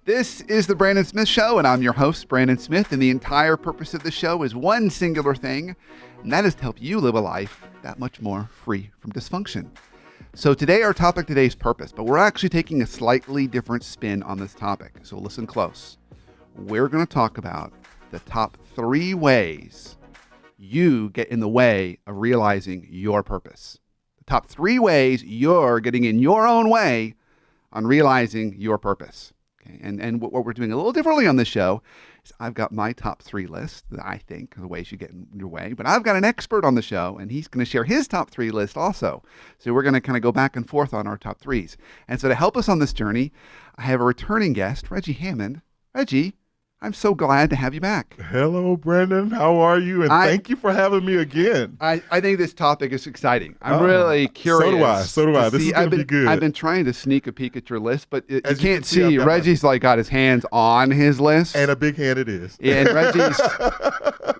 This is the Brandon Smith Show, and I'm your host, Brandon Smith, and the entire purpose of the show is one singular thing, and that is to help you live a life that much more free from dysfunction. So today, our topic today is purpose, but we're actually taking a slightly different spin on this topic, so listen close. We're going to talk about the top 3 ways you get in the way of realizing your purpose. The top 3 ways you're getting in your own way on realizing your purpose. And what we're doing a little differently on this show is I've got my top 3 list that I think are the ways you get in your way. But I've got an expert on the show, and he's going to share his top 3 list also. So we're going to kind of go back and forth on our top 3s. And so to help us on this journey, I have a returning guest, Reggie Hammond. Reggie, I'm so glad to have you back. Hello, Brandon. How are you? And thank you for having me again. I think this topic is exciting. I'm really curious. So do I. This is going to be good. I've been trying to sneak a peek at your list, but you can't see. Reggie's got his hands on his list. And a big hand it is. And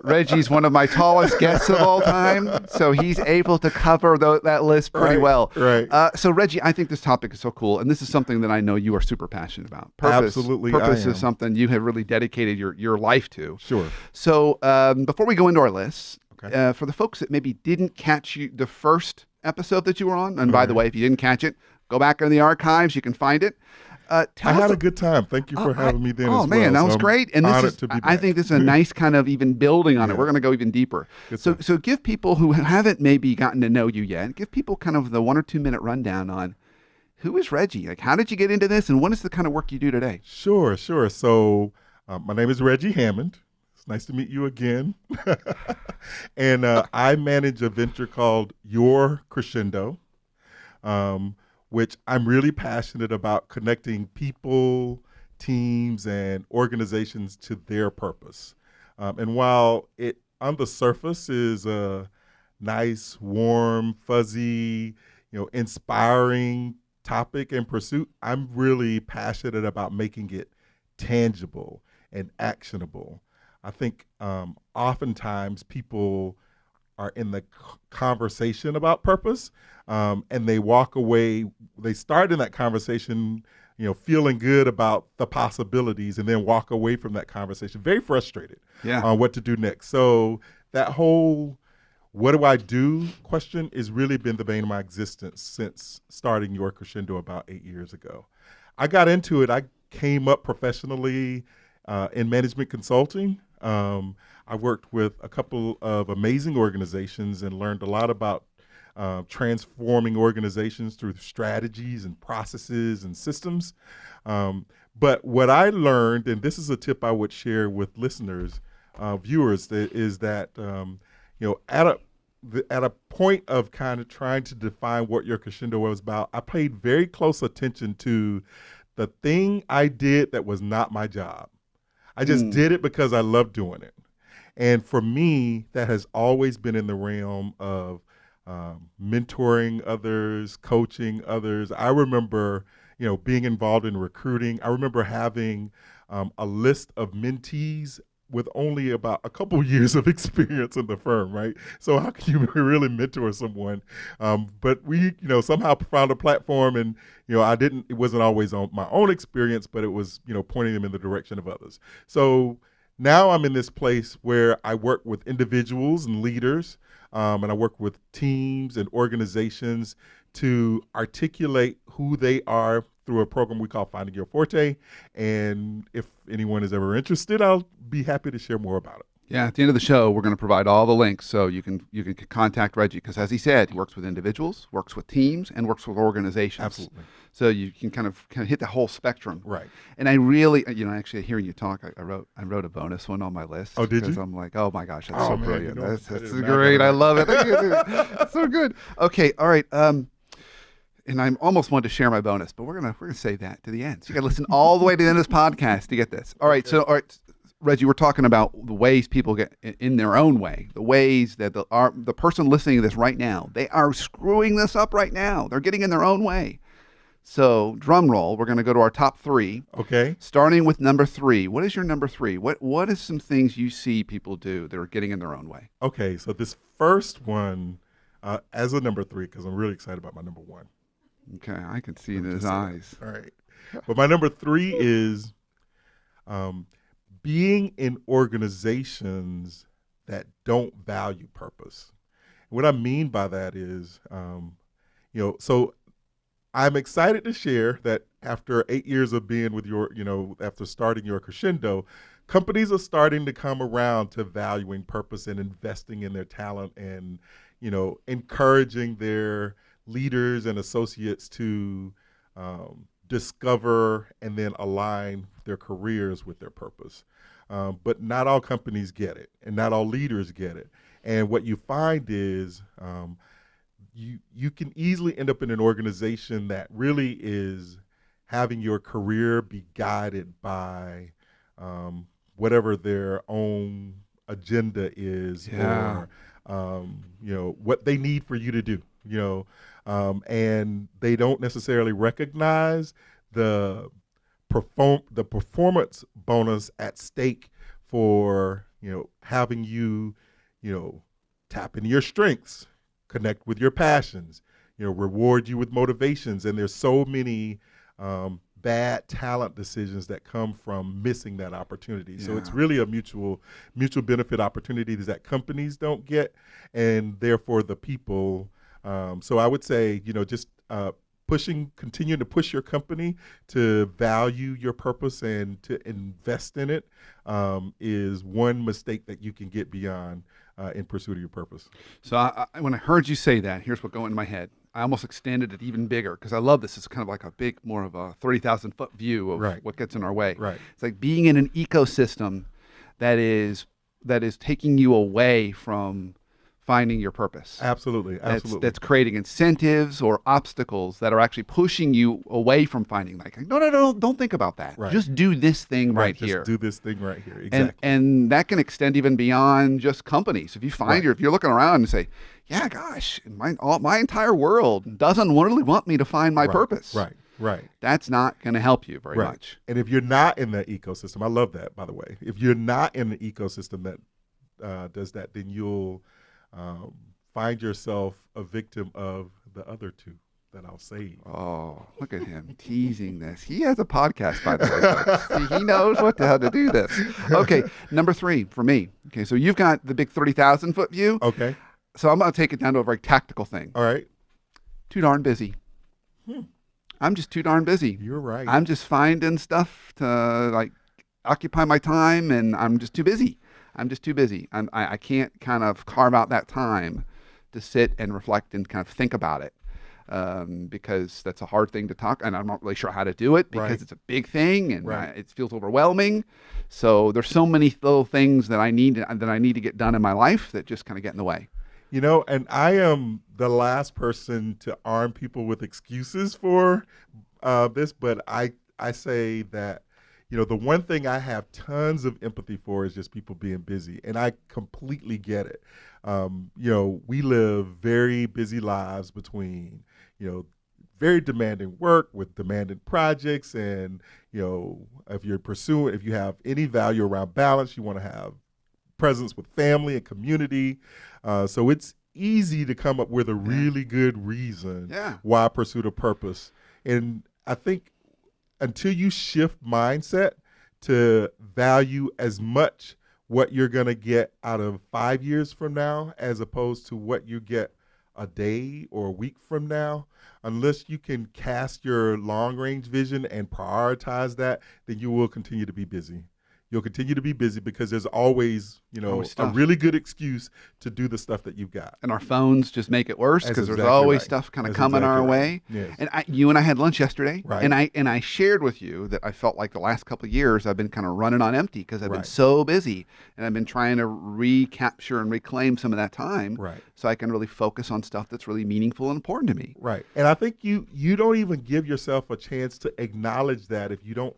Reggie's one of my tallest guests of all time, so he's able to cover that list pretty well. Right. So Reggie, I think this topic is so cool, and this is something that I know you are super passionate about. Purpose. Absolutely, Purpose is something you have really dedicated your life to. Sure. So before we go into our lists, okay. For the folks that maybe didn't catch the first episode that you were on, and by the way, if you didn't catch it, go back in the archives, you can find it. I had a good time. Thank you for having me then as well. Oh, man, that was great. And I think this is a nice kind of even building on it. We're going to go even deeper. So give people who haven't maybe gotten to know you yet, give people kind of the 1 or 2 minute rundown on who is Reggie? Like, how did you get into this, and what is the kind of work you do today? Sure. So my name is Reggie Hammond. It's nice to meet you again. And I manage a venture called Your Crescendo, which I'm really passionate about connecting people, teams, and organizations to their purpose. And while it on the surface is a nice, warm, fuzzy, inspiring topic and pursuit, I'm really passionate about making it tangible and actionable. I think oftentimes people are in the conversation about purpose, and they walk away, they start in that conversation, feeling good about the possibilities, and then walk away from that conversation very frustrated on what to do next. So that whole what do I do question has really been the bane of my existence since starting Your Crescendo about 8 years ago. I got into it, I came up professionally in management consulting. I worked with a couple of amazing organizations and learned a lot about transforming organizations through strategies and processes and systems. But what I learned, and this is a tip I would share with listeners, viewers, is that at a point of kind of trying to define what Your Crescendo was about, I paid very close attention to the thing I did that was not my job. I just did it because I loved doing it. And for me, that has always been in the realm of mentoring others, coaching others. I remember, being involved in recruiting. I remember having a list of mentees with only about a couple years of experience in the firm, right? So how can you really mentor someone? But we, somehow found a platform, and it wasn't always on my own experience, but it was, pointing them in the direction of others. So now I'm in this place where I work with individuals and leaders, and I work with teams and organizations to articulate who they are through a program we call Finding Your Forte. And if anyone is ever interested, I'll be happy to share more about it. Yeah, at the end of the show, we're going to provide all the links so you can contact Reggie, because as he said, he works with individuals, works with teams, and works with organizations. Absolutely. So you can kind of hit the whole spectrum. Right. And I really, actually hearing you talk, I wrote a bonus one on my list. Oh, did you? Because I'm like, oh my gosh, that's so brilliant. That's great. great. I love it. That's so good. Okay, all right. And I almost wanted to share my bonus, but we're gonna save that to the end. So you got to listen all the way to the end of this podcast to get this. All right. Okay. So, Reggie, we're talking about the ways people get in their own way, the ways that the person listening to this right now, they are screwing this up right now. They're getting in their own way. So, drum roll, we're going to go to our top 3. Okay. Starting with number 3. What is your number 3? What is some things you see people do that are getting in their own way? Okay. So this first one, as a number 3, because I'm really excited about my number 1. Okay, I can see it in his eyes. All right. But my number 3 is being in organizations that don't value purpose. What I mean by that is, so I'm excited to share that after 8 years of being with after starting your Crescendo, companies are starting to come around to valuing purpose and investing in their talent and, encouraging their leaders and associates to discover and then align their careers with their purpose. But not all companies get it, and not all leaders get it. And what you find is you can easily end up in an organization that really is having your career be guided by whatever their own agenda is, or what they need for you to do. And they don't necessarily recognize the performance bonus at stake for having you tap into your strengths, connect with your passions, reward you with motivations. And there's so many bad talent decisions that come from missing that opportunity. Yeah. So it's really a mutual benefit opportunities that companies don't get, and therefore the people. So I would say, just continue to push your company to value your purpose and to invest in it is one mistake that you can get beyond in pursuit of your purpose. So when I heard you say that, here's what going in my head. I almost extended it even bigger because I love this. It's kind of like more of a 30,000-foot view of what gets in our way. Right. It's like being in an ecosystem that is taking you away from finding your purpose. Absolutely. That's creating incentives or obstacles that are actually pushing you away from finding. Like, no, don't think about that. Right. Just do this thing right here. Just do this thing right here. Exactly. And that can extend even beyond just companies. If you find if you're looking around and say, yeah, gosh, my entire world doesn't really want me to find my purpose. Right. That's not going to help you very much. And if you're not in that ecosystem, I love that, by the way. If you're not in the ecosystem that does that, then you'll find yourself a victim of the other two that I'll save. Oh, look at him teasing this. He has a podcast, by the way. See, he knows how to do this. Okay, number 3 for me. Okay, so you've got the big 30,000-foot view. Okay. So I'm going to take it down to a very tactical thing. All right. Too darn busy. I'm just too darn busy. You're right. I'm just finding stuff to occupy my time, and I'm just too busy. I can't kind of carve out that time to sit and reflect and kind of think about it because that's a hard thing to talk, and I'm not really sure how to do it because it's a big thing and it feels overwhelming. So there's so many little things that I need to get done in my life that just kind of get in the way. And I am the last person to arm people with excuses for this, but I say that the one thing I have tons of empathy for is just people being busy, and I completely get it. We live very busy lives between, very demanding work with demanding projects, and, if you have any value around balance, you want to have presence with family and community. So it's easy to come up with a really good reason why pursue a purpose. And I think until you shift mindset to value as much what you're going to get out of 5 years from now as opposed to what you get a day or a week from now, unless you can cast your long-range vision and prioritize that, then you will continue to be busy. You'll continue to be busy because there's always, a really good excuse to do the stuff that you've got. And our phones just make it worse because there's always stuff kind of coming our way. Yes. And you and I had lunch yesterday, and I shared with you that I felt like the last couple of years I've been kind of running on empty because I've been so busy, and I've been trying to recapture and reclaim some of that time so I can really focus on stuff that's really meaningful and important to me. Right. And I think you don't even give yourself a chance to acknowledge that if you don't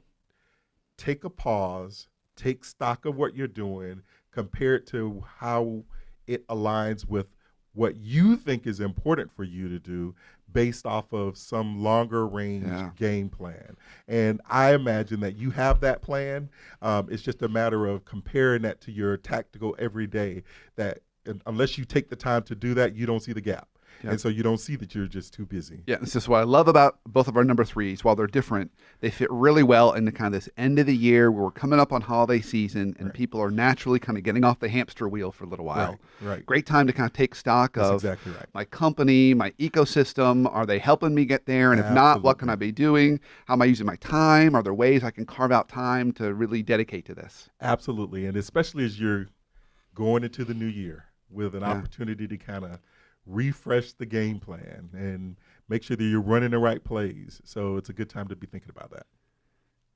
take a pause, take stock of what you're doing, compare it to how it aligns with what you think is important for you to do based off of some longer range game plan. And I imagine that you have that plan. It's just a matter of comparing that to your tactical everyday that unless you take the time to do that, you don't see the gap. Yep. And so you don't see that you're just too busy. Yeah, this is what I love about both of our number threes. While they're different, they fit really well into kind of this end of the year where we're coming up on holiday season and people are naturally kind of getting off the hamster wheel for a little while. Right. Great time to kind of take stock That's of exactly right. my company, my ecosystem. Are they helping me get there? And if not, what can I be doing? How am I using my time? Are there ways I can carve out time to really dedicate to this? Absolutely. And especially as you're going into the new year with an opportunity to kind of refresh the game plan and make sure that you're running the right plays. So it's a good time to be thinking about that.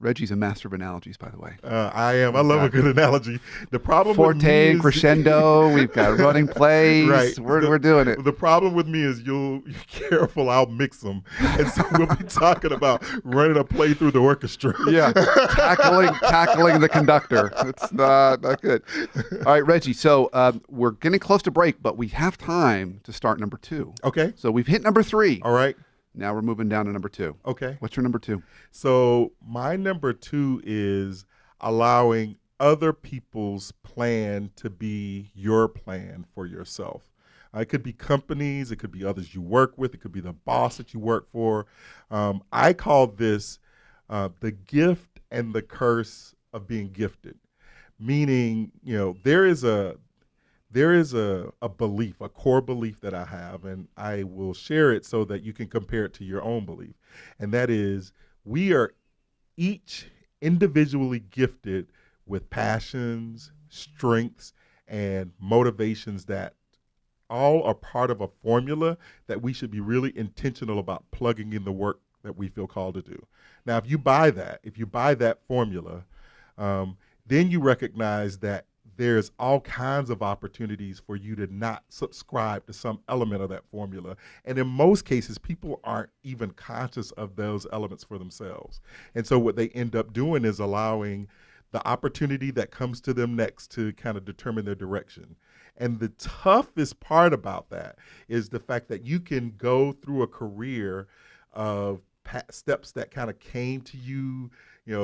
Reggie's a master of analogies, by the way. I am. I love a good analogy. The problem Forte, with me is crescendo, we've got running plays. Right. We're doing it. The problem with me is you're careful, I'll mix them. And so we'll be talking about running a play through the orchestra. Yeah, tackling the conductor. It's not good. All right, Reggie, so we're getting close to break, but we have time to start number 2. Okay. So we've hit number 3. All right. Now we're moving down to number 2. Okay. What's your number 2? So my number 2 is allowing other people's plan to be your plan for yourself. It could be companies, it could be others you work with, it could be the boss that you work for. I call this the gift and the curse of being gifted, meaning, there is a belief, a core belief that I have, and I will share it so that you can compare it to your own belief. And that is, we are each individually gifted with passions, strengths, and motivations that all are part of a formula that we should be really intentional about plugging in the work that we feel called to do. Now, if you buy that formula, then you recognize that there's all kinds of opportunities for you to not subscribe to some element of that formula. And in most cases, people aren't even conscious of those elements for themselves. And so what they end up doing is allowing the opportunity that comes to them next to kind of determine their direction. And the toughest part about that is the fact that you can go through a career of steps that kind of came to you.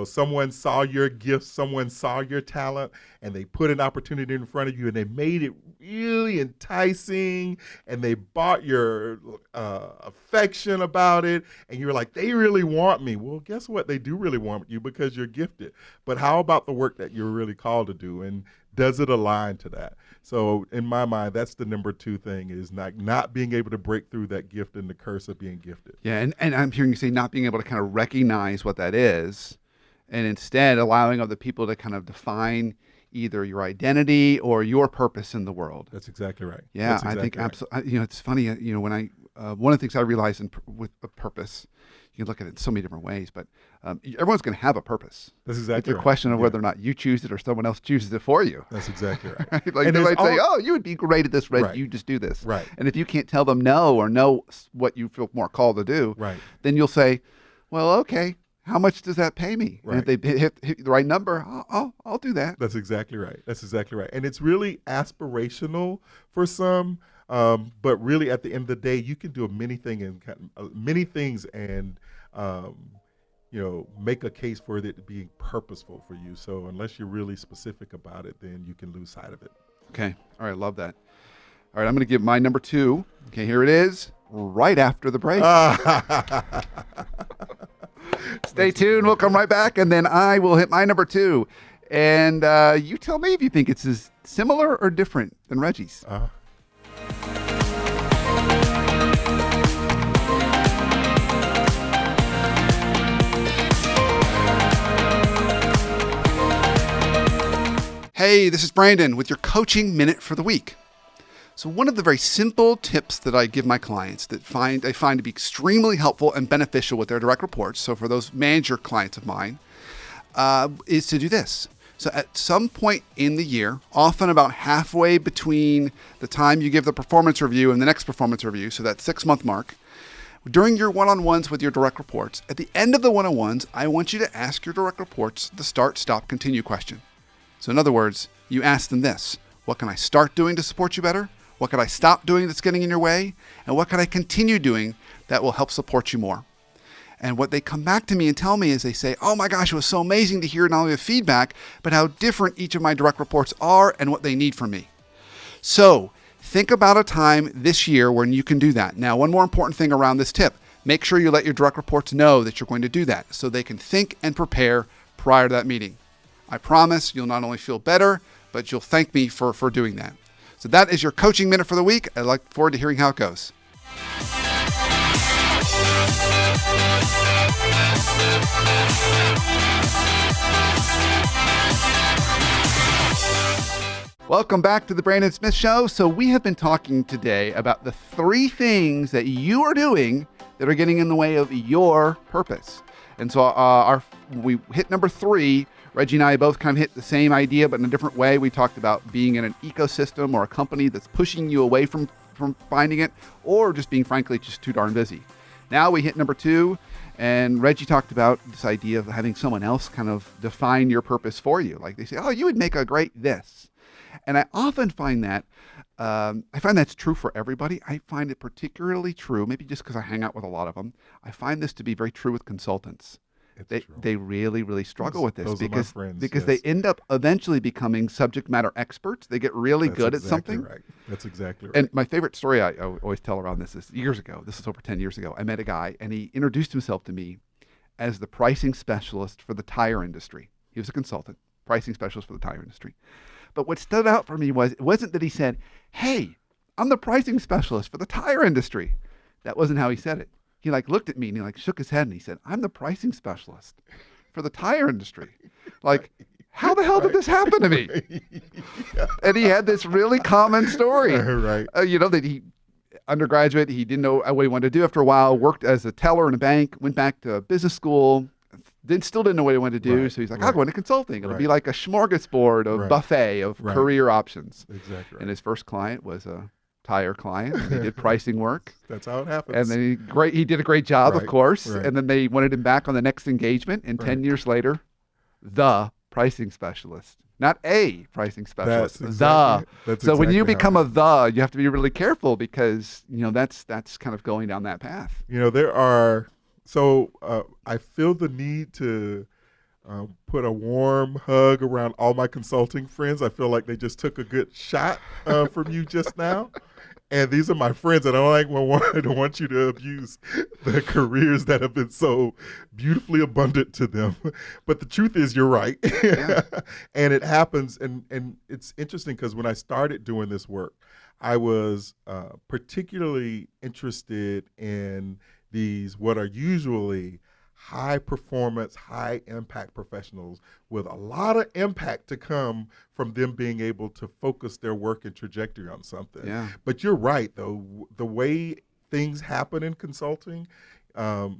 Someone saw your gift, someone saw your talent, and they put an opportunity in front of you, and they made it really enticing, and they bought your affection about it, and you're like, they really want me. Well, guess what? They do really want you because you're gifted. But how about the work that you're really called to do, and does it align to that? So in my mind, that's the number 2 thing, is not being able to break through that gift and the curse of being gifted. Yeah, and I'm hearing you say not being able to kind of recognize what that is, and instead allowing other people to kind of define either your identity or your purpose in the world. That's exactly right. Yeah, exactly I think right. absolutely. It's funny. When I one of the things I realized with a purpose, you can look at it in so many different ways, but everyone's going to have a purpose. That's exactly It's a right. question of whether or not you choose it or someone else chooses it for you. That's exactly right. Right? Like And they there's might say, "Oh, you would be great at this, Reg. Right. You just do this." Right. And if you can't tell them no or know what you feel more called to do, Right. then you'll say, "Well, okay. How much does that pay me?" Right. And if they hit the right number, I'll do that. That's exactly right. That's exactly right. And it's really aspirational for some, but really at the end of the day, you can do many things and make a case for it being purposeful for you. So unless you're really specific about it, then you can lose sight of it. Okay. All right. Love that. All right. I'm going to give my number 2. Okay. Here it is. Right after the break. Stay tuned. We'll come right back, and then I will hit my number 2. And you tell me if you think it's as similar or different than Reggie's. Hey, this is Brandon with your coaching minute for the week. So one of the very simple tips that I give my clients that I find to be extremely helpful and beneficial with their direct reports, so for those manager clients of mine, is to do this. So at some point in the year, often about halfway between the time you give the performance review and the next performance review, so that 6-month mark, during your one-on-ones with your direct reports, at the end of the one-on-ones, I want you to ask your direct reports the start, stop, continue question. So in other words, you ask them this: what can I start doing to support you better? What can I stop doing that's getting in your way? And what can I continue doing that will help support you more? And what they come back to me and tell me is they say, "Oh my gosh, it was so amazing to hear not only the feedback, but how different each of my direct reports are and what they need from me." So think about a time this year when you can do that. Now, one more important thing around this tip. Make sure you let your direct reports know that you're going to do that so they can think and prepare prior to that meeting. I promise you'll not only feel better, but you'll thank me for doing that. So that is your coaching minute for the week. I look forward to hearing how it goes. Welcome back to the Brandon Smith Show. So we have been talking today about the 3 things that you are doing that are getting in the way of your purpose. And so we hit number 3. Reggie and I both kind of hit the same idea, but in a different way. We talked about being in an ecosystem or a company that's pushing you away from finding it, or just being, frankly, just too darn busy. Now we hit number 2, and Reggie talked about this idea of having someone else kind of define your purpose for you. Like they say, oh, you would make a great this. And I often find that, that's true for everybody. I find it particularly true, maybe just because I hang out with a lot of them. I find this to be very true with consultants. They really, really struggle with this because yes. They end up eventually becoming subject matter experts. They get really good at something. Right. That's exactly right. And my favorite story I always tell around this is years ago. This is over 10 years ago. I met a guy, and he introduced himself to me as the pricing specialist for the tire industry. He was a consultant, pricing specialist for the tire industry. But what stood out for me it wasn't that he said, hey, I'm the pricing specialist for the tire industry. That wasn't how he said it. He looked at me and he shook his head and he said, I'm the pricing specialist for the tire industry. How the hell did this happen to me? And he had this really common story. Right. That he, undergraduate, he didn't know what he wanted to do. After a while, worked as a teller in a bank, went back to business school, still didn't know what he wanted to do. Right. So he's like, I'll go into consulting. It'll be like a smorgasbord of buffet of career options. Exactly. Right. And his first client was a tire client. And he did pricing work. That's how it happens. And then he did a great job, of course. Right. And then they wanted him back on the next engagement. And 10 years later, the pricing specialist, not a pricing specialist, So when you become a you have to be really careful because, that's kind of going down that path. I feel the need to put a warm hug around all my consulting friends. I feel like they just took a good shot from you just now. And these are my friends, and I don't want you to abuse the careers that have been so beautifully abundant to them. But the truth is, you're right. Yeah. And it happens, and it's interesting because when I started doing this work, I was particularly interested in these what are usually high performance, high impact professionals with a lot of impact to come from them being able to focus their work and trajectory on something. Yeah. But you're right, though. The way things happen in consulting, your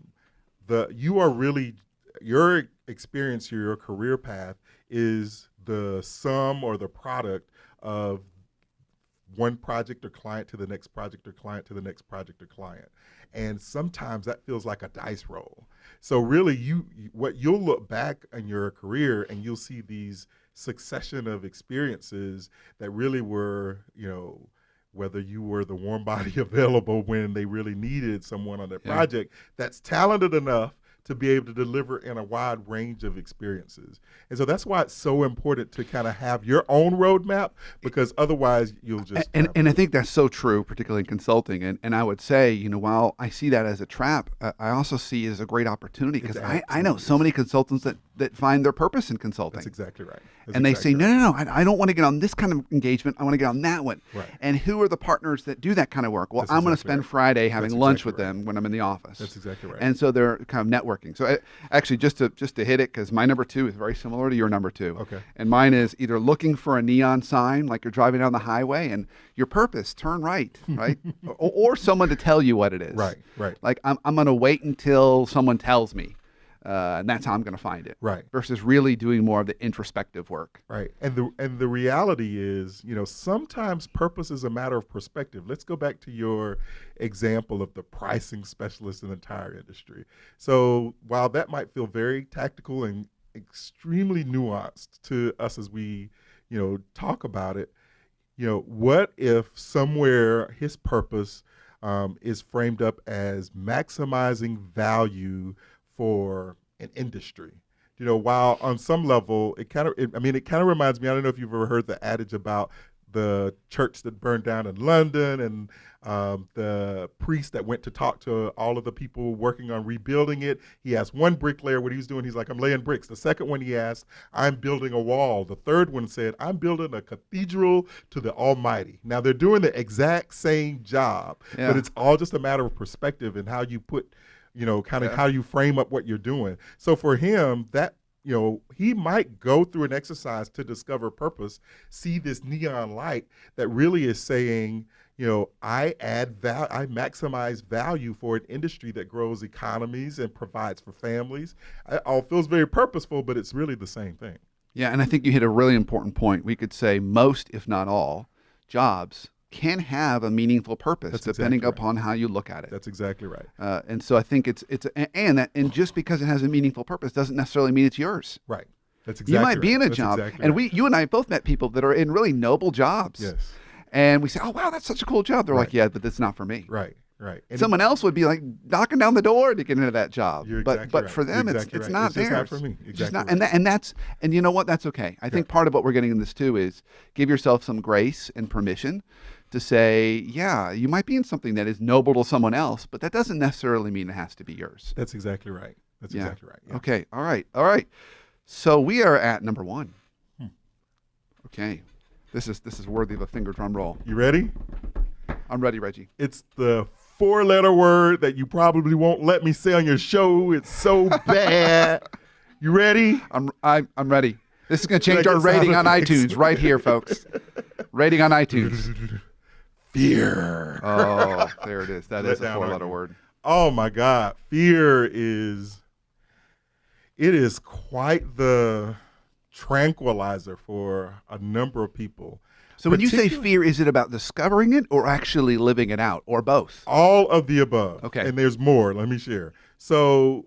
experience, your career path is the sum or the product of one project or client to the next project or client to the next project or client. And sometimes that feels like a dice roll. So really you'll look back in your career and you'll see these succession of experiences that really were, whether you were the warm body available when they really needed someone on their project that's talented enough to be able to deliver in a wide range of experiences. And so that's why it's so important to kind of have your own roadmap, because otherwise you'll just... And I think that's so true, particularly in consulting. And I would say, while I see that as a trap, I also see it as a great opportunity, because I know so many consultants that find their purpose in consulting. That's exactly right. They say, no, I don't want to get on this kind of engagement. I want to get on that one. Right. And who are the partners that do that kind of work? Well, I'm going to spend Friday having lunch with them when I'm in the office. That's exactly right. And so they're kind of networking. So actually, just to hit it, because my number 2 is very similar to your number 2. Okay. And mine is either looking for a neon sign, like you're driving down the highway, and your purpose, turn right? or someone to tell you what it is. Right. Like I'm going to wait until someone tells me. And that's how I'm going to find it. Right. Versus really doing more of the introspective work. Right. And the reality is, sometimes purpose is a matter of perspective. Let's go back to your example of the pricing specialist in the tire industry. So while that might feel very tactical and extremely nuanced to us as we, talk about it, what if somewhere his purpose is framed up as maximizing value for an industry? While on some level it kind of reminds me, I don't know if you've ever heard the adage about the church that burned down in London, and the priest that went to talk to all of the people working on rebuilding it. He asked one bricklayer what he was doing. He's like, I'm laying bricks. The second one he asked, I'm building a wall. The third one said, I'm building a cathedral to the Almighty. Now they're doing the exact same job, but it's all just a matter of perspective and how you put, kind of how you frame up what you're doing. So for him, that, he might go through an exercise to discover purpose, see this neon light that really is saying, I maximize value for an industry that grows economies and provides for families. It all feels very purposeful, but it's really the same thing. Yeah, and I think you hit a really important point. We could say most, if not all, jobs can have a meaningful purpose depending upon how you look at it. That's exactly right. And so I think and just because it has a meaningful purpose doesn't necessarily mean it's yours. Right. That's exactly You might right. be in a That's job, exactly and right. you and I both met people that are in really noble jobs. Yes. And we say, oh, wow, that's such a cool job. They're like, yeah, but that's not for me. Right. Right. And someone else would be like knocking down the door to get into that job. You're but exactly for them, right. it's Exactly right. not It's theirs. just not for me. It's just Exactly not, right. and you know what? That's okay. I think part of what we're getting in this too is give yourself some grace and permission to say, yeah, you might be in something that is noble to someone else, but that doesn't necessarily mean it has to be yours. That's exactly right. That's exactly right. Yeah. Okay. All right. So we are at number 1. Okay. This is worthy of a finger drum roll. You ready? I'm ready, Reggie. It's the 4-letter word that you probably won't let me say on your show. It's so bad. You ready? I'm ready. This is going to change our rating on iTunes right here, folks. Rating on iTunes. Fear. Oh, there it is. That is a Let down 4-letter argument. word. Oh my God. Fear is quite the tranquilizer for a number of people. So when you say fear, is it about discovering it or actually living it out, or both? All of the above. Okay. And there's more. Let me share. So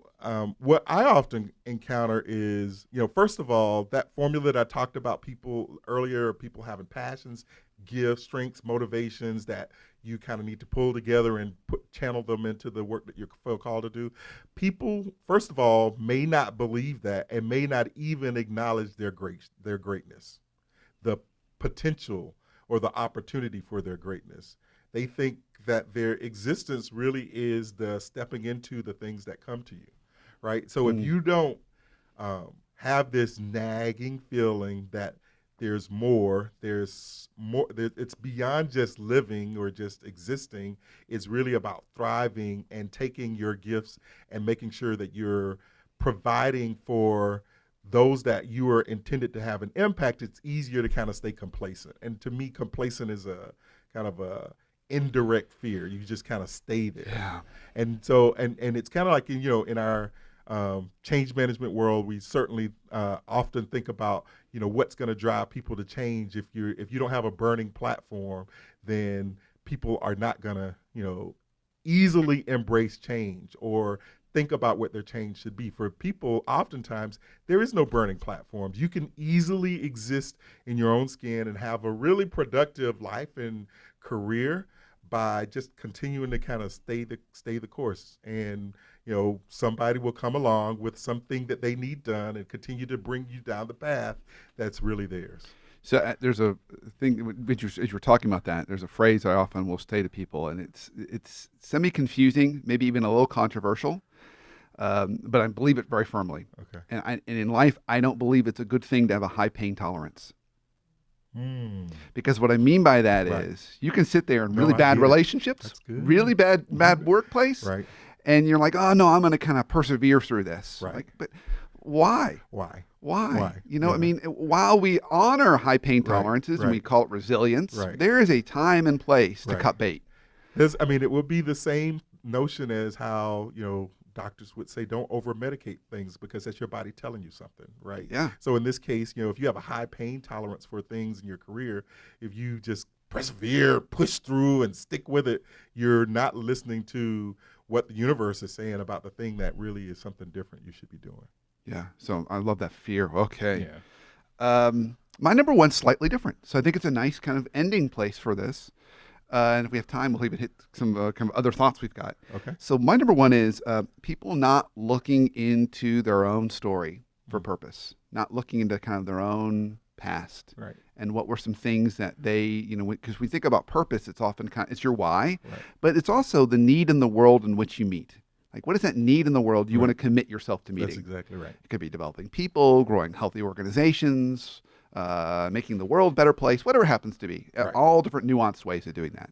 what I often encounter is, first of all, that formula that I talked about people earlier, people having passions, gifts, strengths, motivations that you kind of need to pull together and channel them into the work that you feel called to do. People, first of all, may not believe that and may not even acknowledge their greatness, the potential or the opportunity for their greatness. They think that their existence really is the stepping into the things that come to you, right? So if you don't have this nagging feeling that there's more, it's beyond just living or just existing. It's really about thriving and taking your gifts and making sure that you're providing for those that you are intended to have an impact. It's easier to kind of stay complacent. And to me, complacent is a kind of a indirect fear. You just kind of stay there. Yeah. And so, and it's kind of like, in our change management world, we certainly often think about, what's going to drive people to change. If you don't have a burning platform, then people are not going to, easily embrace change or think about what their change should be. For people, oftentimes, there is no burning platforms. You can easily exist in your own skin and have a really productive life and career by just continuing to kind of stay the course. And somebody will come along with something that they need done and continue to bring you down the path that's really theirs. So there's a thing, as you're talking about that, there's a phrase I often will say to people, and it's semi-confusing, maybe even a little controversial, but I believe it very firmly. Okay. And in life, I don't believe it's a good thing to have a high pain tolerance. Because what I mean by that is you can sit there in really bad relationships, really bad workplace, right? And you're like, oh no, I'm going to kind of persevere through this. Right. Like, but why? Why? I mean, while we honor high pain tolerances and we call it resilience, there is a time and place to cut bait. It would be the same notion as how, doctors would say don't over-medicate things because that's your body telling you something, right? Yeah. So in this case, if you have a high pain tolerance for things in your career, if you just persevere, push through, and stick with it, you're not listening to what the universe is saying about the thing that really is something different you should be doing. Yeah. So I love that fear. Okay. Yeah. My number one's slightly different. So I think it's a nice kind of ending place for this. And if we have time, we'll even hit some kind of other thoughts we've got. Okay. So my number one is people not looking into their own story for purpose, not looking into kind of their own past? Right. And what were some things that they, because we think about purpose, it's often it's your why, Right. but it's also the need in the world in which you meet. Like, what is that need in the world you want to commit yourself to meeting? That's exactly right. It could be developing people, growing healthy organizations, making the world a better place, whatever it happens to be. Right. All different nuanced ways of doing that.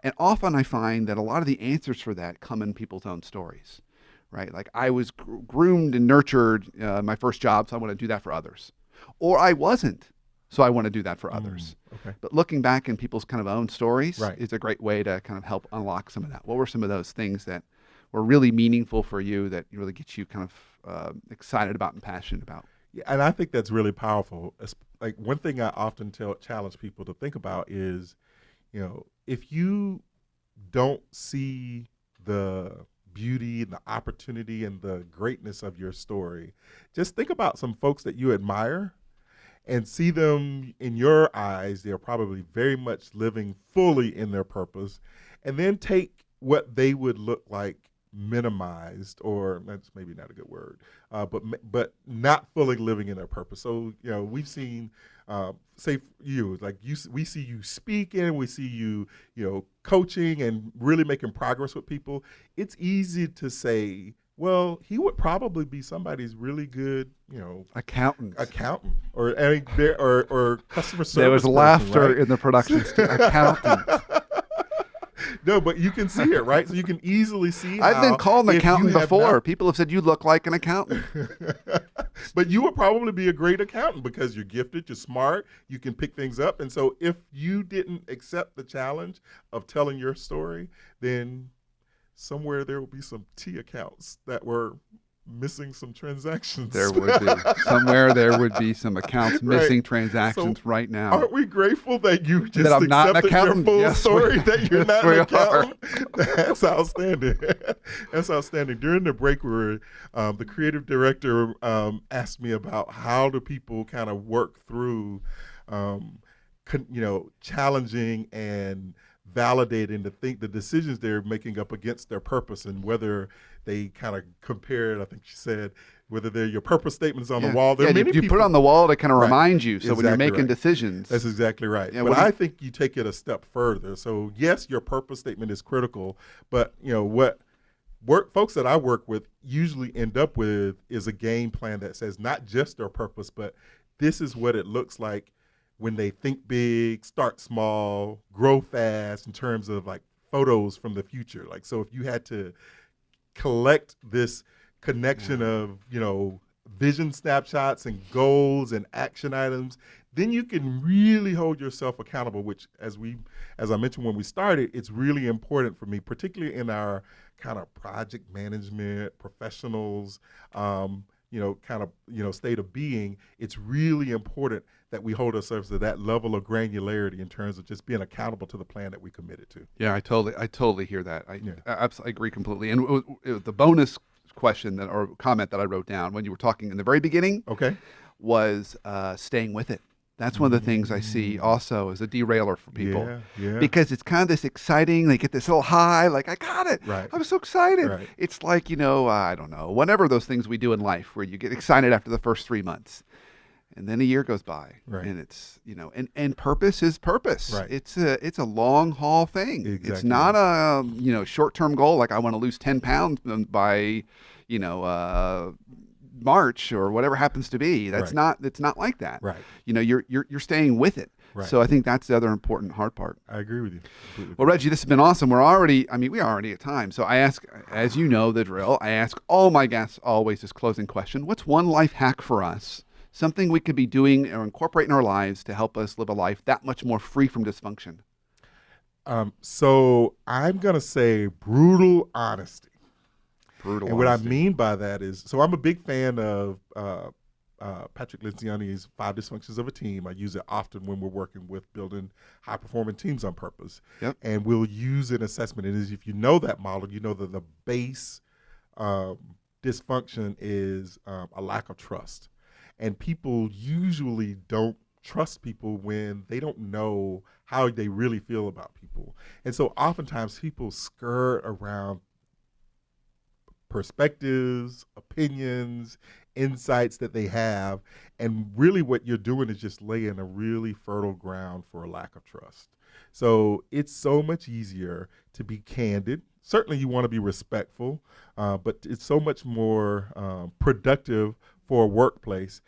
And often I find that a lot of the answers for that come in people's own stories, right? Like, I was groomed and nurtured my first job, so I want to do that for others. Or I wasn't, so I want to do that for others. Okay. But looking back in people's kind of own stories Right. is a great way to kind of help unlock some of that. What were some of those things that were really meaningful for you, that really get you kind of excited about and passionate about? Yeah, and I think that's really powerful. Like, one thing I often challenge people to think about is, if you don't see the beauty and the opportunity and the greatness of your story, just think about some folks that you admire and see them in your eyes. They're probably very much living fully in their purpose, and then take what they would look like minimized, or that's maybe not a good word, but not fully living in their purpose. So we've seen, say you, like we see you speaking, we see you coaching and really making progress with people. It's easy to say, well, he would probably be somebody's really good, accountant, or customer service. There was person, laughter right? in the production studio. Accountant. No, but you can see it, right? So you can easily see. I've been called an accountant before. Not... People have said, you look like an accountant. But you would probably be a great accountant because you're gifted, you're smart, you can pick things up. And so if you didn't accept the challenge of telling your story, then somewhere there will be some T accounts that were missing some transactions. There would be. Somewhere there would be some accounts missing transactions right now. Aren't we grateful that you just that I'm not an accepted accountant? Your full story, that you're not an accountant? That's outstanding. That's outstanding. During the break, the creative director asked me about how do people kind of work through challenging and validating the decisions they're making up against their purpose, and whether they kind of compared, I think she said, whether they're your purpose statements on the wall. There are many you people, put it on the wall to kind of right, remind you. So when you're exactly making right. decisions. That's exactly right. Yeah, but I think you take it a step further. So yes, your purpose statement is critical, but what folks that I work with usually end up with is a game plan that says not just their purpose, but this is what it looks like when they think big, start small, grow fast, in terms of like photos from the future. Like, so if you had to collect this connection of, vision snapshots and goals and action items, then you can really hold yourself accountable, which as I mentioned when we started, it's really important for me, particularly in our kind of project management professionals, state of being. It's really important that we hold ourselves to that level of granularity in terms of just being accountable to the plan that we committed to. Yeah, I totally hear that. I absolutely agree completely. And the bonus question or comment that I wrote down when you were talking in the very beginning, was staying with it. That's one of the things I see also as a derailer for people. Yeah. Because it's kind of this exciting, they get this little high, like, I got it. Right. I'm so excited. Right. It's like, I don't know, whatever those things we do in life where you get excited after the first 3 months. And then a year goes by, right. and it's, and purpose is purpose. Right. It's a long haul thing. Exactly. It's not a, short-term goal. Like I want to lose 10 pounds by, March or whatever happens to be. That's right. it's not like that. Right. You're staying with it. Right. So I think that's the other important hard part. I agree with you completely. Well, Reggie, this has been awesome. We are already at time. So I ask, as you know the drill, I ask all my guests always this closing question. What's one life hack for us? Something we could be doing or incorporate in our lives to help us live a life that much more free from dysfunction? So I'm going to say brutal honesty. Brutal and honesty. What I mean by that is, so I'm a big fan of Patrick Lencioni's 5 Dysfunctions of a Team. I use it often when we're working with building high-performing teams on purpose. Yep. And we'll use an assessment. And if you know that model, you know that the base dysfunction is a lack of trust. And people usually don't trust people when they don't know how they really feel about people. And so oftentimes people skirt around perspectives, opinions, insights that they have. And really what you're doing is just laying a really fertile ground for a lack of trust. So it's so much easier to be candid. Certainly you want to be respectful, but it's so much more productive for a workplace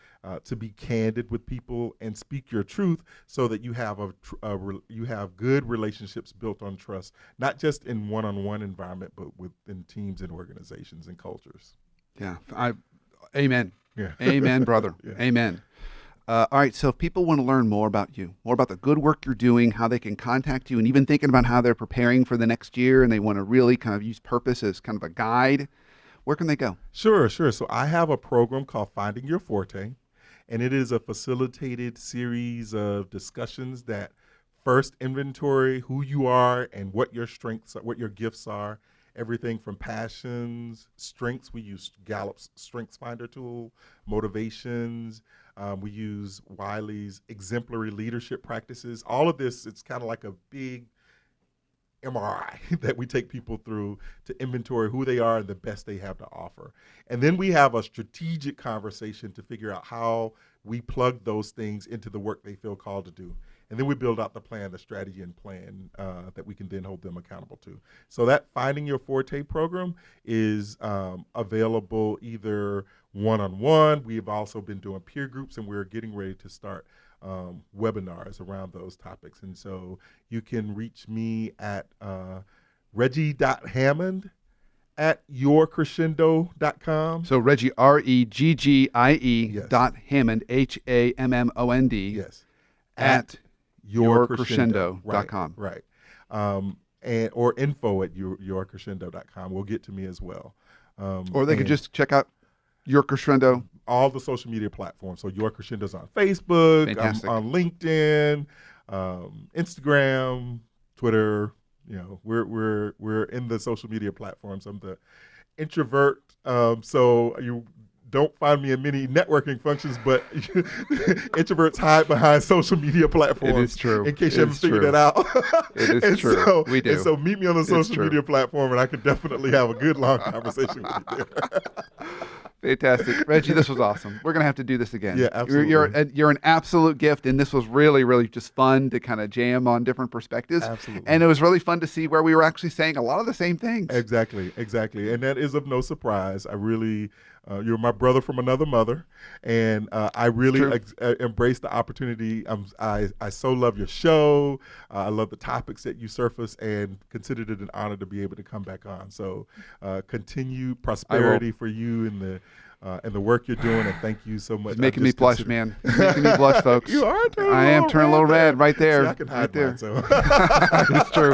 to be candid with people and speak your truth, so that you have you have good relationships built on trust, not just in one-on-one environment, but within teams and organizations and cultures. Yeah, amen. Yeah. Amen, brother. Yeah. Amen. All right, so if people want to learn more about you, more about the good work you're doing, how they can contact you, and even thinking about how they're preparing for the next year, and they want to really kind of use purpose as kind of a guide, where can they go? Sure. So I have a program called Finding Your Forte, and it is a facilitated series of discussions that first inventory who you are and what your strengths are, what your gifts are. Everything from passions, strengths. We use Gallup's Strengths Finder tool, motivations. We use Wiley's exemplary leadership practices. All of this, it's kind of like a big MRI that we take people through to inventory who they are and the best they have to offer. And then we have a strategic conversation to figure out how we plug those things into the work they feel called to do. And then we build out the plan, the strategy and plan that we can then hold them accountable to. So that Finding Your Forte program is available either one-on-one. We've also been doing peer groups, and we're getting ready to start webinars around those topics. And so you can reach me at Reggie.Hammond at yourcrescendo.com. So Reggie, REGGIE Yes. .Hammond, HAMMOND. Yes. At yourcrescendo.com. Right. And or info at yourcrescendo.com. Will get to me as well. Or they could just check out Your Crescendo. All the social media platforms. So Your Crescendo's on Facebook, on LinkedIn, Instagram, Twitter. You know, we're in the social media platforms. I'm the introvert, so you don't find me in many networking functions, but introverts hide behind social media platforms. It is true. In case you haven't figured that out. It is true. So, we do. And so meet me on the social media platform, and I could definitely have a good, long conversation with you there. Fantastic. Reggie, this was awesome. We're going to have to do this again. Yeah, absolutely. You're an absolute gift, and this was really, really just fun to kind of jam on different perspectives. Absolutely. And it was really fun to see where we were actually saying a lot of the same things. Exactly. And that is of no surprise. I really... you're my brother from another mother, and I really embrace the opportunity. I so love your show. I love the topics that you surface, and considered it an honor to be able to come back on. So continued prosperity for you and the work you're doing, and thank you so much. It's making me blush, man. It's making me blush, folks. You are turning I am turning a little red right there. See, I can hide right mine, so. It's true.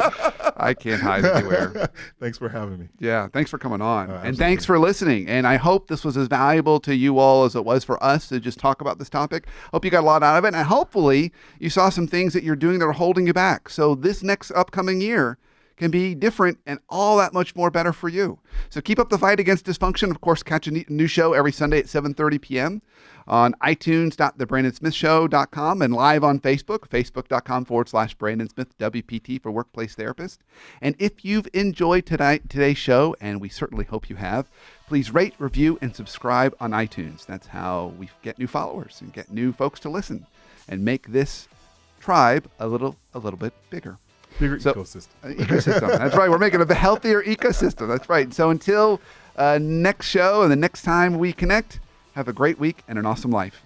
I can't hide anywhere. Thanks for having me. Yeah, thanks for coming on. And Absolutely. thanks for listening. And I hope this was as valuable to you all as it was for us to just talk about this topic. Hope you got a lot out of it. And hopefully you saw some things that you're doing that are holding you back. So this next upcoming year can be different and all that much more better for you. So keep up the fight against dysfunction. Of course, catch a new show every Sunday at 7:30 p.m. on iTunes.thebrandonsmithshow.com and live on Facebook, facebook.com/Brandon Smith WPT for Workplace Therapist. And if you've enjoyed today's show, and we certainly hope you have, please rate, review, and subscribe on iTunes. That's how we get new followers and get new folks to listen and make this tribe a little bit bigger. Bigger ecosystem. Ecosystem. That's right. We're making a healthier ecosystem. That's right. So until next show and the next time we connect, have a great week and an awesome life.